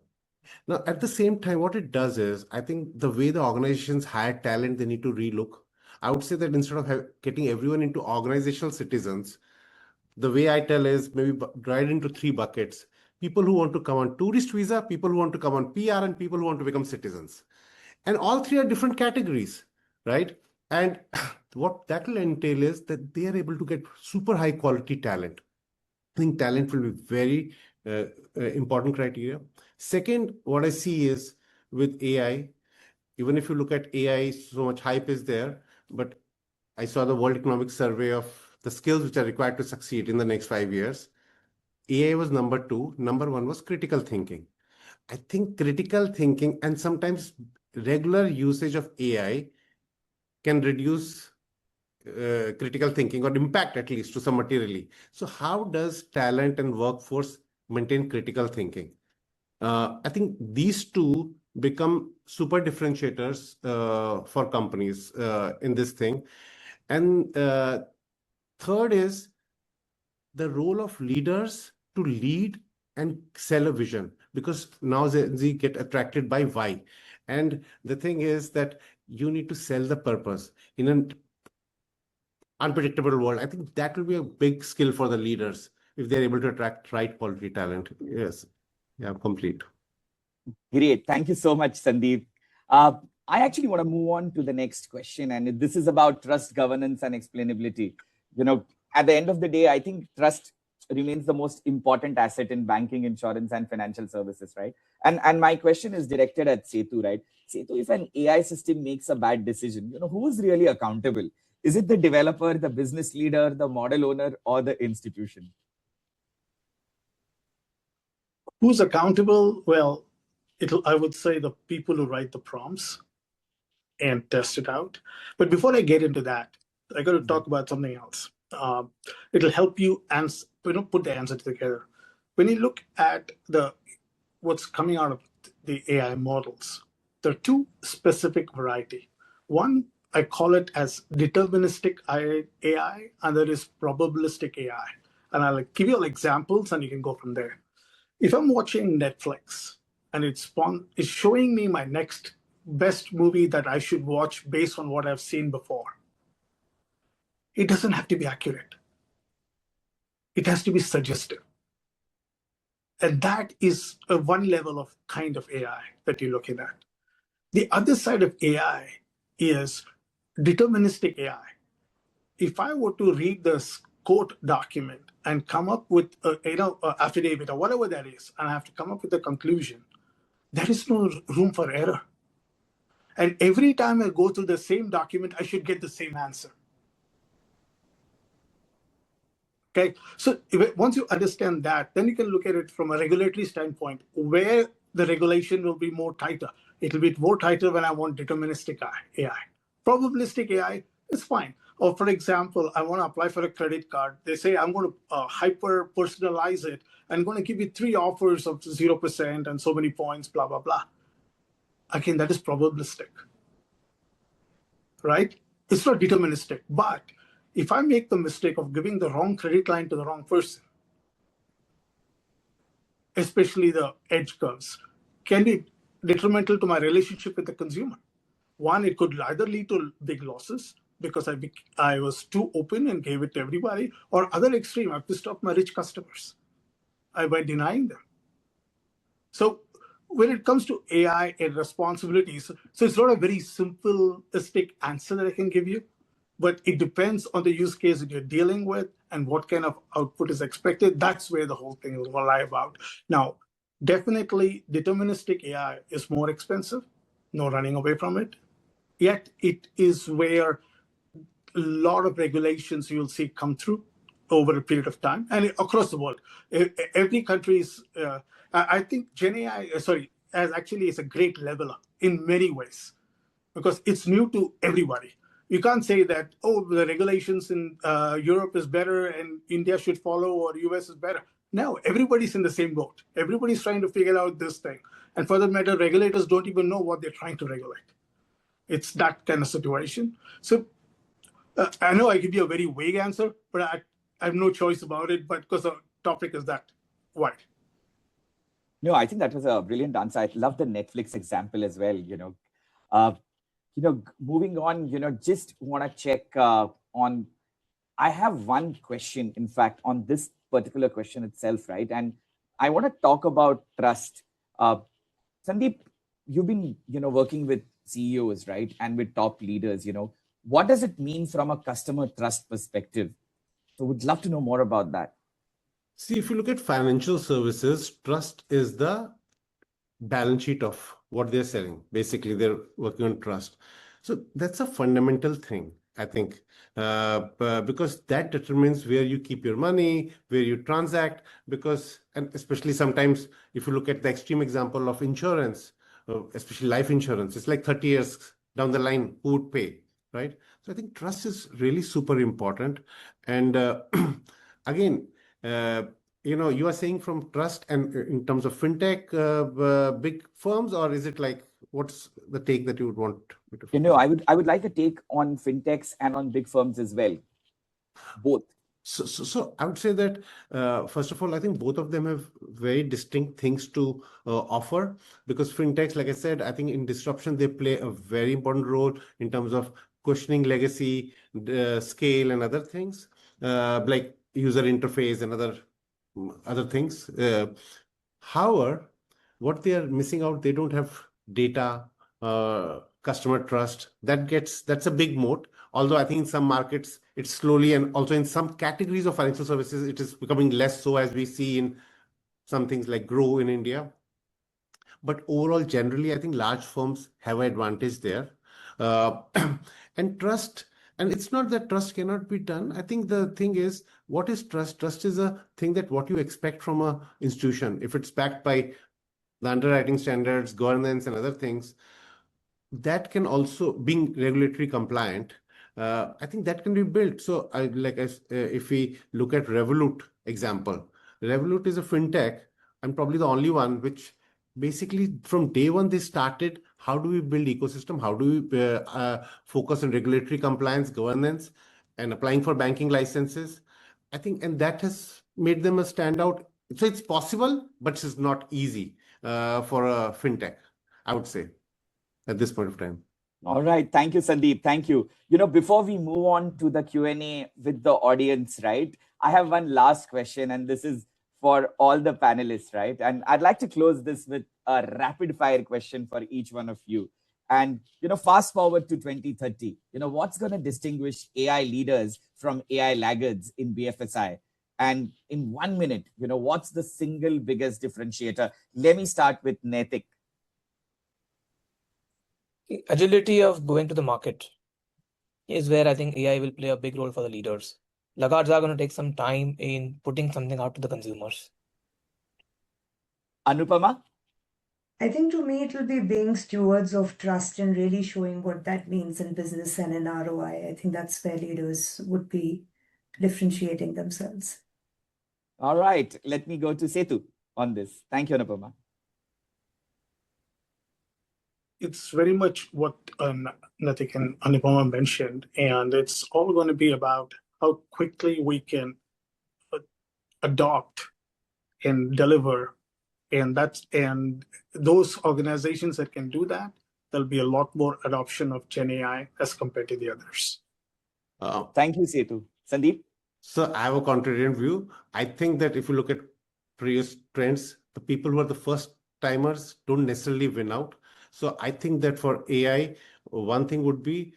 now, at the same time, what it does is, I think the way the organizations hire talent, they need to relook. I would say that instead of getting everyone into organizational citizens, the way I tell is maybe divide into 3 buckets. People who want to come on tourist visa, people who want to come on PR, and people who want to become citizens. And all 3 are different categories, right? And what that will entail is that they are able to get super high quality talent. I think talent will be very important criteria. Second, what I see is with AI, even if you look at AI, so much hype is there, but I saw the World Economic Survey of the skills which are required to succeed in the next 5 years. AI was number 2. Number 1 was critical thinking. I think critical thinking and sometimes regular usage of AI can reduce critical thinking or impact at least to some materially. So how does talent and workforce maintain critical thinking? I think these two become super differentiators for companies in this thing. And third is the role of leaders to lead and sell a vision, because now they get attracted by why. And the thing is that you need to sell the purpose in an unpredictable world. I think that will be a big skill for the leaders if they're able to attract right quality talent. Yes. Yeah, complete. Great. Thank you so much, Sandeep. I actually want to move on to the next question, and this is about trust, governance, and explainability. At the end of the day, I think trust remains the most important asset in banking, insurance, and financial services, right? And my question is directed at Setu, right? Setu, if an AI system makes a bad decision, who's really accountable? Is it the developer, the business leader, the model owner, or the institution? Who's accountable? Well, I would say the people who write the prompts and test it out. But before I get into that, I got to talk about something else. It'll help you put the answer together. When you look at what's coming out of the AI models, there are two specific variety. One, I call it as deterministic AI, and there is probabilistic AI. And I'll give you all examples, and you can go from there. If I'm watching Netflix and it's showing me my next best movie that I should watch based on what I've seen before, it doesn't have to be accurate. It has to be suggestive. And that is one level of kind of AI that you're looking at. The other side of AI is deterministic AI. If I were to read this court document and come up with affidavit or whatever that is, and I have to come up with a conclusion, there is no room for error. And every time I go through the same document, I should get the same answer. Okay, so once you understand that, then you can look at it from a regulatory standpoint, where the regulation will be more tighter. It will be more tighter when I want deterministic AI. Probabilistic AI is fine. Or for example, I want to apply for a credit card. They say I'm going to hyper personalize it. I'm going to give you 3 offers of 0% and so many points, blah, blah, blah. Again, that is probabilistic, right? It's not deterministic. But if I make the mistake of giving the wrong credit line to the wrong person, especially the edge curves, can be detrimental to my relationship with the consumer. One, it could either lead to big losses because I was too open and gave it to everybody, or other extreme, I pissed off my rich customers by denying them. So when it comes to AI and responsibilities, so it's not a very simplistic answer that I can give you, but it depends on the use case that you're dealing with and what kind of output is expected. That's where the whole thing will lie about. Now, definitely deterministic AI is more expensive, no running away from it. Yet it is where a lot of regulations you'll see come through over a period of time and across the world. Every country is, I think Gen AI, actually is a great leveler in many ways because it's new to everybody. You can't say that, the regulations in Europe is better and India should follow or US is better. No, everybody's in the same boat. Everybody's trying to figure out this thing. And for that matter, regulators don't even know what they're trying to regulate. It's that kind of situation. So I know I give you a very vague answer, but I have no choice about it, but because the topic is that wide. No, I think that was a brilliant answer. I love the Netflix example as well, moving on, just want to check on, I have one question, in fact, on this particular question itself, right? And I want to talk about trust. Sandeep, you've been, working with CEOs, right? And with top leaders, what does it mean from a customer trust perspective? So would love to know more about that. See, if you look at financial services, trust is the balance sheet of what they're selling. Basically, they're working on trust. So that's a fundamental thing. I think, because that determines where you keep your money, where you transact, because, and especially sometimes if you look at the extreme example of insurance, especially life insurance, it's like 30 years down the line, who would pay, right? So I think trust is really super important. And again, you are saying from trust and in terms of fintech, big firms, or is it like, what's the take that you would want me to focus on? I would like a take on fintechs and on big firms as well. Both. So I would say that, first of all, I think both of them have very distinct things to offer, because fintechs, like I said, I think in disruption, they play a very important role in terms of questioning legacy, scale, and other things, like user interface and other things. However, what they are missing out, they don't have data, customer trust. That's a big moat. Although I think in some markets it's slowly, and also in some categories of financial services, it is becoming less so, as we see in some things like Grow in India. But overall, generally, I think large firms have an advantage there. And trust, and it's not that trust cannot be done. I think the thing is, what is trust? Trust is a thing that what you expect from a institution. If it's backed by the underwriting standards, governance, and other things, that can also, being regulatory compliant, I think that can be built. So if we look at Revolut example, Revolut is a fintech. I'm probably the only one which basically from day one they started, how do we build ecosystem? How do we focus on regulatory compliance, governance, and applying for banking licenses? I think, and that has made them a standout. So it's possible, but it's not easy for a fintech, I would say, at this point of time. All right. Thank you, Sandeep. Thank you. Before we move on to the Q&A with the audience, right, I have one last question, and this is for all the panelists, right? And I'd like to close this with a rapid fire question for each one of you. And, fast forward to 2030, what's going to distinguish AI leaders from AI laggards in BFSI? And in 1 minute, what's the single biggest differentiator? Let me start with Naitik. Agility of going to the market is where I think AI will play a big role for the leaders. Laggards are going to take some time in putting something out to the consumers. Anupama? I think to me, it will be being stewards of trust and really showing what that means in business and in ROI. I think that's where leaders would be differentiating themselves. All right. Let me go to Setu on this. Thank you, Anupama. It's very much what Naitik and Anupama mentioned, and it's all going to be about how quickly we can adopt and deliver, and those organizations that can do that, there'll be a lot more adoption of Gen AI as compared to the others. Thank you, Setu. Sandeep? So I have a contrarian view. I think that if you look at previous trends, the people who are the first timers don't necessarily win out. So I think that for AI, one thing would be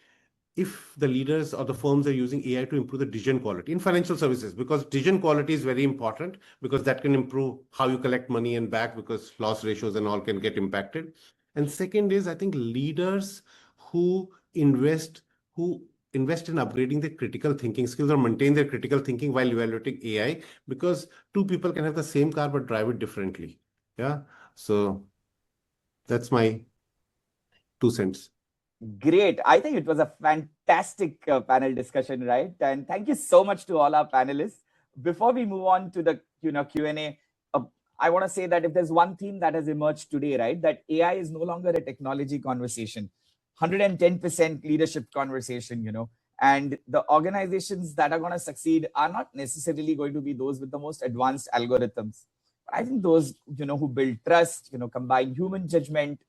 if the leaders or the firms are using AI to improve the decision quality in financial services, because decision quality is very important, because that can improve how you collect money and back, because loss ratios and all can get impacted. And second is, I think leaders who invest in upgrading their critical thinking skills or maintain their critical thinking while evaluating AI, because two people can have the same car but drive it differently. Yeah. So that's my 2 cents. Great. I think it was a fantastic panel discussion, right? And thank you so much to all our panelists. Before we move on to the Q&A, I want to say that if there's one theme that has emerged today, right, that AI is no longer a technology conversation, 110% leadership conversation, and the organizations that are going to succeed are not necessarily going to be those with the most advanced algorithms. But I think those, who build trust, combine human judgment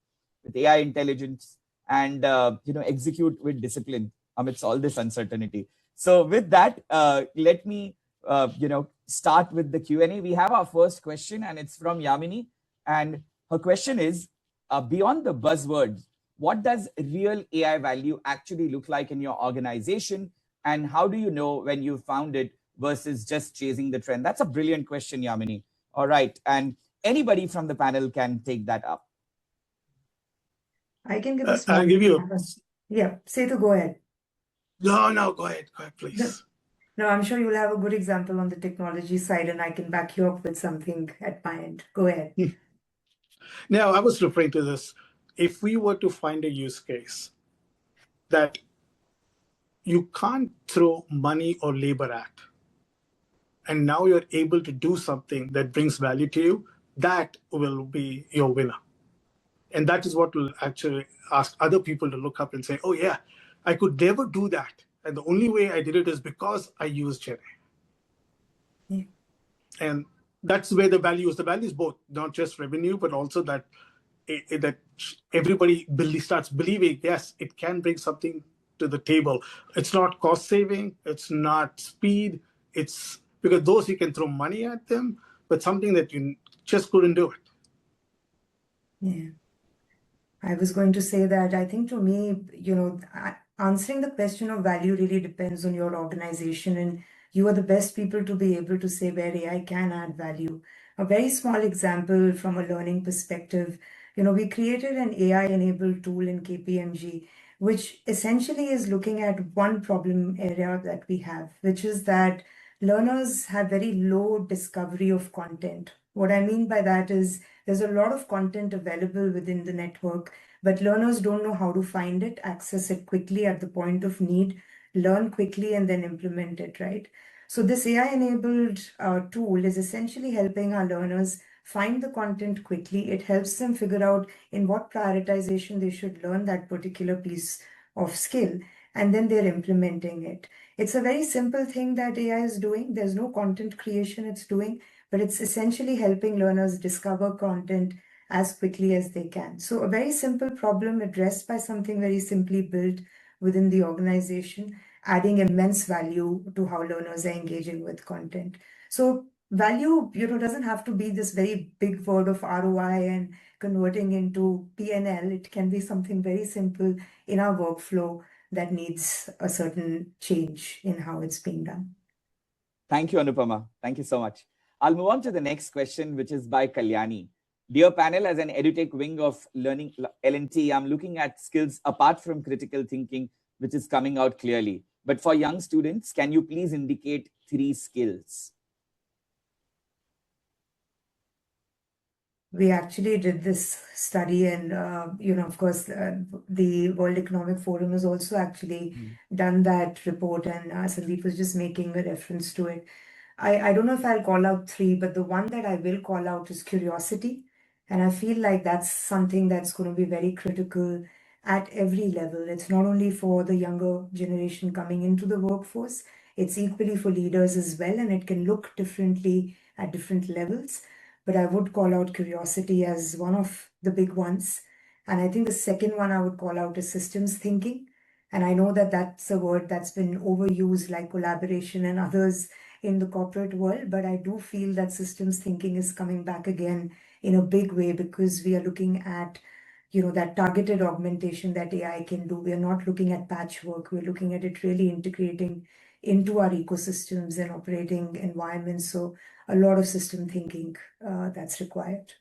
with AI intelligence, and execute with discipline amidst all this uncertainty. So with that, let me start with the Q&A. We have our first question, and it's from Yamini, and her question is, beyond the buzzwords, what does real AI value actually look like in your organization, and how do you know when you found it versus just chasing the trend? That's a brilliant question, Yamini. All right, and anybody from the panel can take that up. I can give a I'll give you yeah, Setu, go ahead. No, go ahead, please. No, I'm sure you'll have a good example on the technology side, and I can back you up with something at my end. Go ahead. Now, I was referring to this. If we were to find a use case that you can't throw money or labor at, and now you're able to do something that brings value to you, that will be your winner. And that is what will actually ask other people to look up and say, oh yeah, I could never do that. And the only way I did it is because I used Gen AI. Yeah. And that's where the value is. The value is both, not just revenue, but also that that everybody starts believing, yes, it can bring something to the table. It's not cost saving, it's not speed, it's because those you can throw money at them, but something that you just couldn't do it. Yeah. I was going to say that I think to me, answering the question of value really depends on your organization, and you are the best people to be able to say where AI can add value. A very small example from a learning perspective, we created an AI-enabled tool in KPMG, which essentially is looking at one problem area that we have, which is that learners have very low discovery of content. What I mean by that is there's a lot of content available within the network, but learners don't know how to find it, access it quickly at the point of need, learn quickly, and then implement it, right? So this AI-enabled tool is essentially helping our learners find the content quickly. It helps them figure out in what prioritization they should learn that particular piece of skill, and then they're implementing it. It's a very simple thing that AI is doing. There's no content creation it's doing, but it's essentially helping learners discover content as quickly as they can. So a very simple problem addressed by something very simply built within the organization, adding immense value to how learners are engaging with content. So value, doesn't have to be this very big word of ROI and converting into P&L. It can be something very simple in our workflow that needs a certain change in how it's being done. Thank you, Anupama. Thank you so much. I'll move on to the next question, which is by Kalyani. Dear panel, as an edutech wing of learning L&T, I'm looking at skills apart from critical thinking, which is coming out clearly. But for young students, can you please indicate 3 skills? We actually did this study, and of course, the World Economic Forum has also actually done that report, and Sandeep was just making a reference to it. I don't know if I'll call out 3, but the one that I will call out is curiosity. And I feel like that's something that's going to be very critical at every level. It's not only for the younger generation coming into the workforce, it's equally for leaders as well, and it can look differently at different levels. But I would call out curiosity as one of the big ones. And I think the second one I would call out is systems thinking. And I know that that's a word that's been overused, like collaboration and others in the corporate world, but I do feel that systems thinking is coming back again in a big way, because we are looking at, that targeted augmentation that AI can do. We are not looking at patchwork. We're looking at it really integrating into our ecosystems and operating environments. So a lot of system thinking that's required.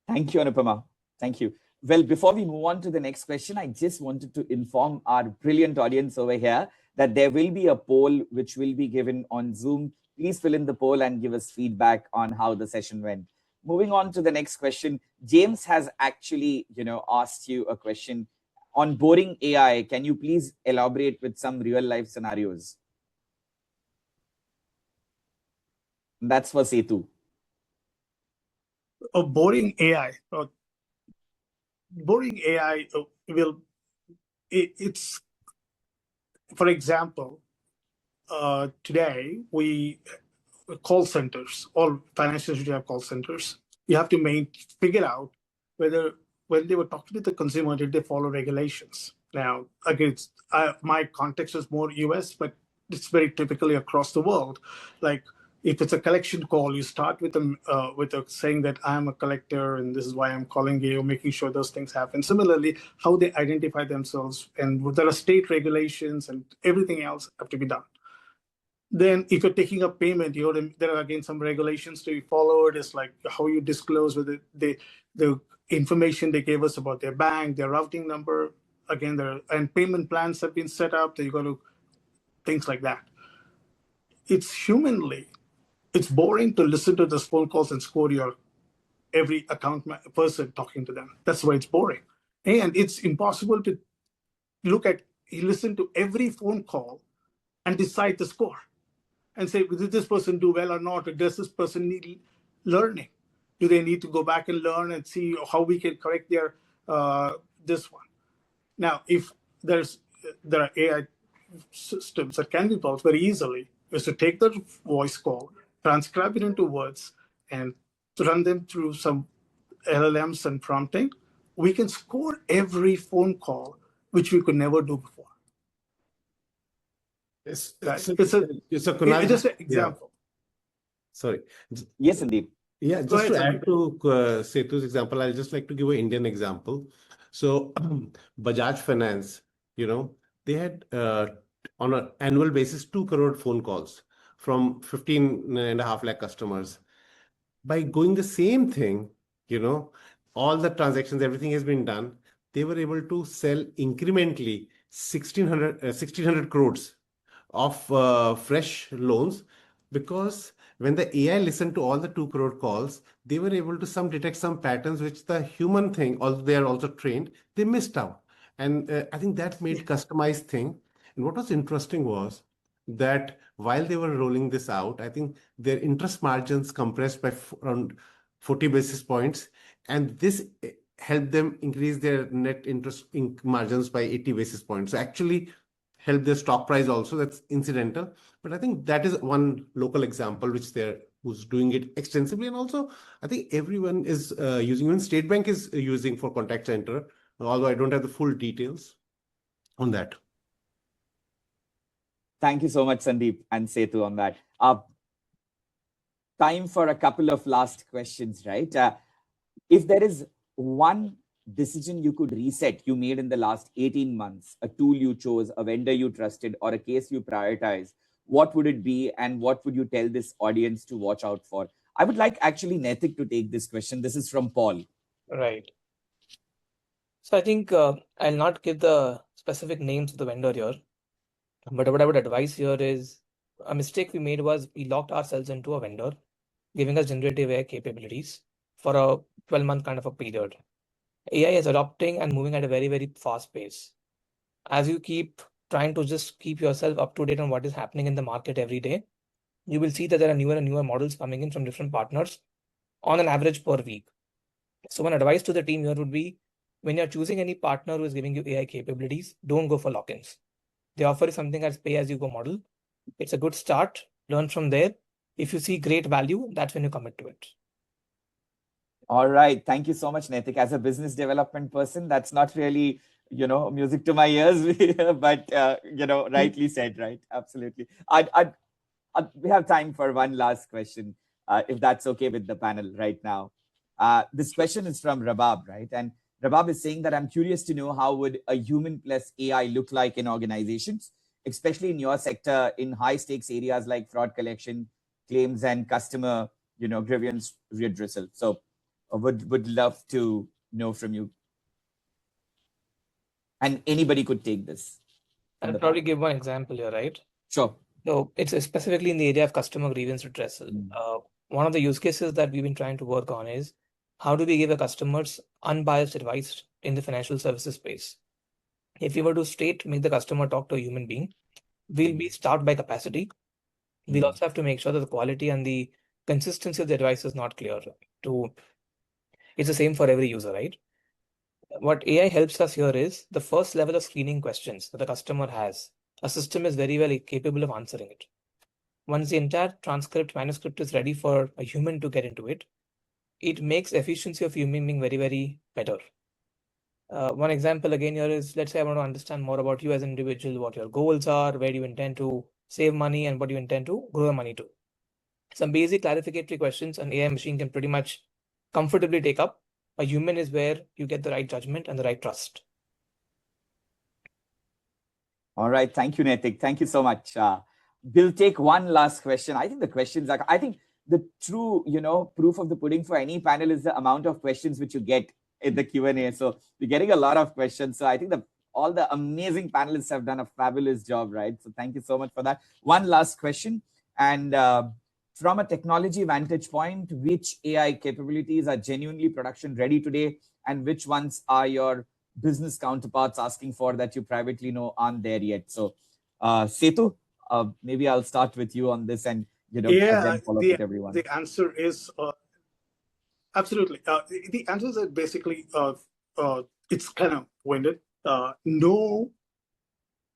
Thank you, Anupama. Thank you. Well, before we move on to the next question, I just wanted to inform our brilliant audience over here that there will be a poll which will be given on Zoom. Please fill in the poll and give us feedback on how the session went. Moving on to the next question, James has actually, asked you a question on boring AI. Can you please elaborate with some real life scenarios? That's for Setu. A boring AI. Boring AI it's, for example, today call centers, all financial institutions have call centers. You have to figure out whether when they were talking to the consumer, did they follow regulations? Now, again, my context is more US, but it's very typically across the world. Like if it's a collection call, you start with saying that I'm a collector and this is why I'm calling you, making sure those things happen. Similarly, how they identify themselves, and there are state regulations and everything else have to be done. Then if you're taking a payment, there are again some regulations to be followed. It's like how you disclose whether the information they gave us about their bank, their routing number, again, and payment plans have been set up. You got to things like that. It's boring to listen to those phone calls and score your every person talking to them. That's why it's boring, and it's impossible to listen to every phone call and decide the score and say, did this person do well or not? Or does this person need learning? Do they need to go back and learn and see how we can correct their this one? Now, if there are AI systems that can be built very easily, is to take the voice call, transcribe it into words, and run them through some LLMs and prompting, we can score every phone call, which we could never do before. It's Kunal, just an example. Yeah. Sorry. Yes, Sandeep. Yeah, just to add to Setu's example, I'll just like to give an Indian example. So Bajaj Finance, they had on an annual basis 2 crore phone calls from 15.5 lakh customers. By going the same thing, all the transactions, everything has been done. They were able to sell incrementally 1,600 crores of fresh loans, because when the AI listened to all the 2 crore calls, they were able to detect some patterns which the human thing, although they are also trained, they missed out. And I think that made customized thing. And what was interesting was that while they were rolling this out, I think their interest margins compressed by around 40 basis points. And this helped them increase their net interest margins by 80 basis points. So actually help their stock price also. That's incidental. But I think that is one local example who's doing it extensively. And also, I think everyone is using, even State Bank is using for contact center, although I don't have the full details on that. Thank you so much, Sandeep and Setu, on that. Time for a couple of last questions, right? If there is one decision you could reset you made in the last 18 months, a tool you chose, a vendor you trusted, or a case you prioritized, what would it be, and what would you tell this audience to watch out for? I would like actually Naitik to take this question. This is from Paul. Right. So I think I'll not give the specific names of the vendor here, but what I would advise here is a mistake we made was we locked ourselves into a vendor giving us generative AI capabilities for a 12-month kind of a period. AI is adopting and moving at a very, very fast pace. As you keep trying to just keep yourself up to date on what is happening in the market every day, you will see that there are newer and newer models coming in from different partners on an average per week. So one advice to the team here would be, when you're choosing any partner who is giving you AI capabilities, don't go for lock-ins. They offer something as pay-as-you-go model. It's a good start. Learn from there. If you see great value, that's when you commit to it. All right. Thank you so much, Naitik. As a business development person, that's not really, music to my ears, but, rightly said, right? Absolutely. We have time for one last question, if that's okay with the panel right now. This question is from Rabab, right? And Rabab is saying that I'm curious to know how would a human plus AI look like in organizations, especially in your sector, in high stakes areas like fraud collection, claims, and customer, grievance redressal. So would love to know from you. And anybody could take this. I'll probably give one example here, right? Sure. So it's specifically in the area of customer grievance redressal. One of the use cases that we've been trying to work on is how do we give a customers unbiased advice in the financial services space? If you were to make the customer talk to a human being, we'll be starved by capacity. We'll also have to make sure that the quality and the consistency of the advice is not clear. It's the same for every user, right? What AI helps us here is the first level of screening questions that the customer has. A system is very well capable of answering it. Once the entire manuscript is ready for a human to get into it, it makes efficiency of human being very, very better. One example again here is, let's say I want to understand more about you as an individual, what your goals are, where you intend to save money, and what you intend to grow the money to. Some basic clarificatory questions an AI machine can pretty much comfortably take up. A human is where you get the right judgment and the right trust. All right. Thank you, Naitik. Thank you so much. We'll take one last question. I think the true, proof of the pudding for any panel is the amount of questions which you get in the Q&A. So we're getting a lot of questions. So I think the all the amazing panelists have done a fabulous job, right? So thank you so much for that. One last question. And from a technology vantage point, which AI capabilities are genuinely production ready today, and which ones are your business counterparts asking for that you privately know aren't there yet? So Setu, maybe I'll start with you on this, and and then follow up with everyone. The answer is absolutely. The answer is that basically it's kind of winded. No,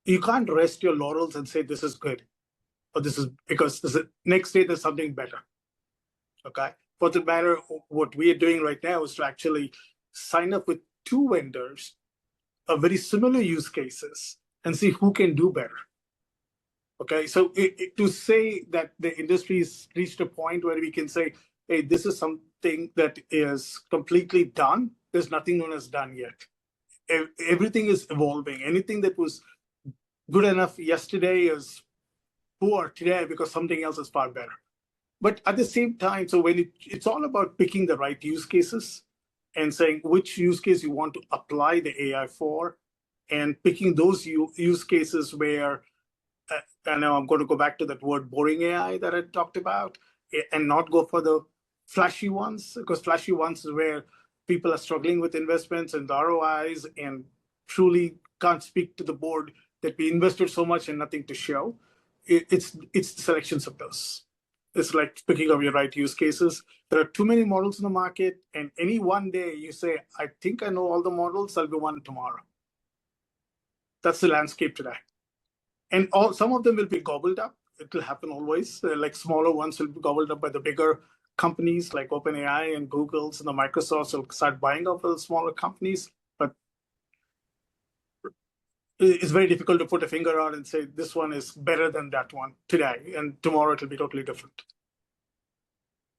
you can't rest your laurels and say this is good, or this is because next day there's something better. Okay. For the matter, what we are doing right now is to actually sign up with 2 vendors of very similar use cases and see who can do better. Okay. So to say that the industry's reached a point where we can say, hey, this is something that is completely done, there's nothing known as done yet. Everything is evolving. Anything that was good enough yesterday is poor today because something else is far better. But at the same time, so when it's all about picking the right use cases and saying which use case you want to apply the AI for, and picking those use cases where, I know I'm going to go back to that word boring AI that I talked about, and not go for the flashy ones, because flashy ones is where people are struggling with investments and the ROIs and truly can't speak to the board that we invested so much and nothing to show. It's the selections of those. It's like picking up your right use cases. There are too many models in the market, and any one day you say, I think I know all the models, I'll be one tomorrow. That's the landscape today. And some of them will be gobbled up. It will happen always. Like smaller ones will be gobbled up by the bigger companies like OpenAI and Google's and the Microsofts will start buying up the smaller companies. But it's very difficult to put a finger on and say this one is better than that one today, and tomorrow it will be totally different.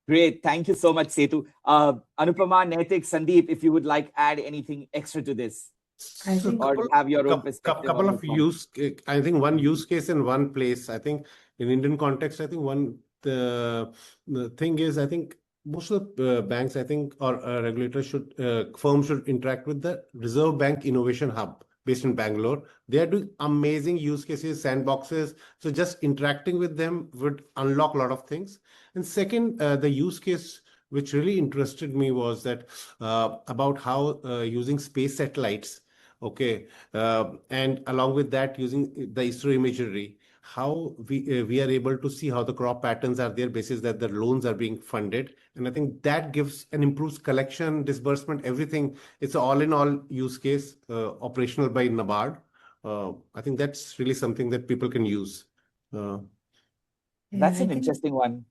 Great. Thank you so much, Setu. Anupama, Naitik, Sandeep, if you would like add anything extra to this, or have your own perspective. Couple of I think one use case in one place. I think in Indian context, I think the thing is, I think most of the banks, I think, or regulators firms should interact with the Reserve Bank Innovation Hub based in Bangalore. They are doing amazing use cases, sandboxes. So just interacting with them would unlock a lot of things. And second, the use case which really interested me was that about how using space satellites, okay, and along with that, using the ISRO imagery, how we are able to see how the crop patterns are there, basis that the loans are being funded. And I think that gives an improved collection, disbursement, everything. It's an all-in-all use case, operational by NABARD. I think that's really something that people can use. That's an interesting one.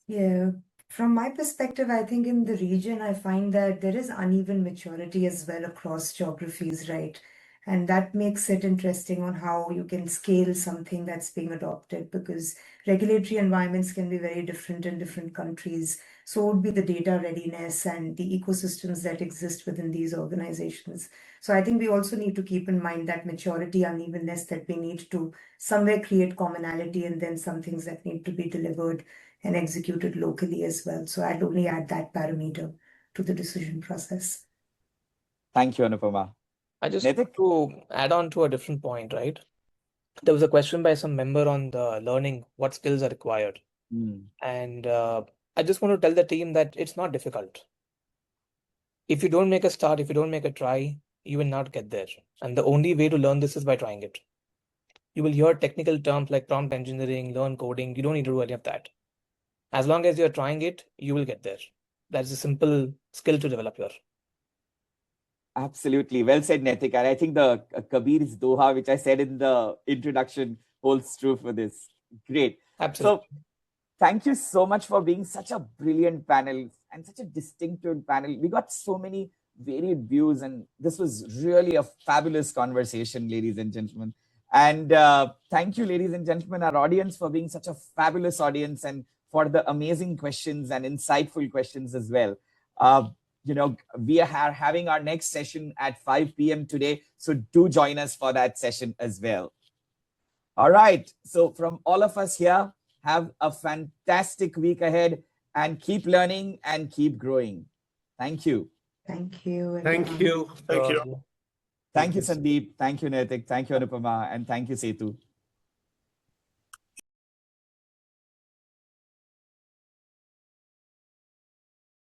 Yeah. From my perspective, I think in the region, I find that there is uneven maturity as well across geographies, right? And that makes it interesting on how you can scale something that's being adopted, because regulatory environments can be very different in different countries. So would be the data readiness and the ecosystems that exist within these organizations. So I think we also need to keep in mind that maturity unevenness, that we need to somewhere create commonality, and then some things that need to be delivered and executed locally as well. So I'd only add that parameter to the decision process. Thank you, Anupama. I just want to add on to a different point, right? There was a question by some member on the learning, what skills are required. And I just want to tell the team that it's not difficult. If you don't make a start, if you don't make a try, you will not get there. And the only way to learn this is by trying it. You will hear technical terms like prompt engineering, learn coding. You don't need to do any of that. As long as you're trying it, you will get there. That's a simple skill to develop here. Absolutely. Well said, Naitik. And I think the Kabir's Doha, which I said in the introduction, holds true for this. Great. Absolutely. So thank you so much for being such a brilliant panel and such a distinctive panel. We got so many varied views, and this was really a fabulous conversation, ladies and gentlemen. And thank you, ladies and gentlemen, our audience, for being such a fabulous audience, and for the amazing questions and insightful questions as well. We are having our next session at 5 p.m. today, so do join us for that session as well. All right, so from all of us here, have a fantastic week ahead, and keep learning and keep growing. Thank you. Thank you. Thank you. Thank you. Thank you, Sandeep. Thank you, Naitik. Thank you, Anupama. And thank you, Setu.